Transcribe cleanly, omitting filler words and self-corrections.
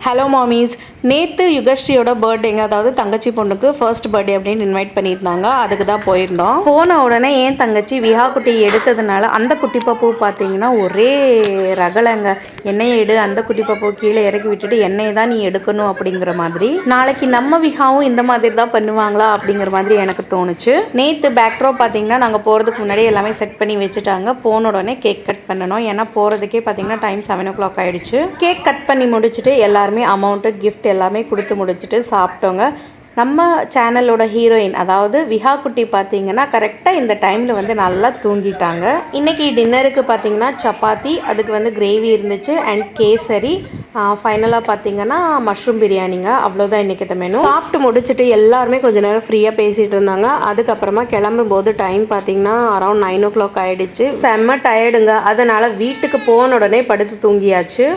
Hello மாமிஸ். நேற்று யுகஸ்ரீயோட பர்த்டேங்க, அதாவது தங்கச்சி பொண்ணுக்கு ஃபர்ஸ்ட் பர்த்டே அப்படின்னு இன்வைட் பண்ணியிருந்தாங்க. அதுக்கு தான் போயிருந்தோம். போன உடனே என் தங்கச்சி விஹா குட்டி எடுத்ததுனால அந்த குட்டி பப்பு பார்த்தீங்கன்னா ஒரே ரகலைங்க. எண்ணெயை எடு, அந்த குட்டி பப்பு கீழே இறக்கி விட்டுட்டு எண்ணெயை தான் நீ எடுக்கணும் அப்படிங்கிற மாதிரி. நாளைக்கு நம்ம விஹாவும் இந்த மாதிரி தான் பண்ணுவாங்களா அப்படிங்கிற மாதிரி எனக்கு தோணுச்சு. நேற்று பேக்ட்ராப் பார்த்தீங்கன்னா நாங்கள் போகிறதுக்கு முன்னாடி எல்லாமே செட் பண்ணி வச்சுட்டாங்க. போன உடனே கேக் கட் பண்ணணும். ஏன்னா போகிறதுக்கே பார்த்தீங்கன்னா டைம் 7 o'clock ஆகிடுச்சு. கேக் கட் பண்ணி முடிச்சுட்டு எல்லாருமே அமௌண்ட்டு கிஃப்ட் எல்லாமே கொடுத்து முடிச்சுட்டு சாப்பிட்டோங்க. நம்ம சேனலோட ஹீரோயின் அதாவது விஹா குட்டி பார்த்தீங்கன்னா கரெக்டாக இந்த டைமில் வந்து நல்லா தூங்கிட்டாங்க. இன்றைக்கி டின்னருக்கு பார்த்தீங்கன்னா சப்பாத்தி, அதுக்கு வந்து கிரேவி இருந்துச்சு அண்ட் கேசரி, ஃபைனலாக பார்த்தீங்கன்னா மஷ்ரூம் பிரியாணிங்க. அவ்வளோதான் இன்றைக்கி மெனு. சாப்பிட்டு முடிச்சுட்டு எல்லாருமே கொஞ்சம் நேரம் ஃப்ரீயாக பேசிகிட்டு இருந்தாங்க. அதுக்கப்புறமா கிளம்பும் போது டைம் பார்த்தீங்கன்னா அரௌண்ட் 9 o'clock ஆகிடுச்சு. செம்ம டயர்டுங்க. அதனால் வீட்டுக்கு போன உடனே படுத்து தூங்கியாச்சு.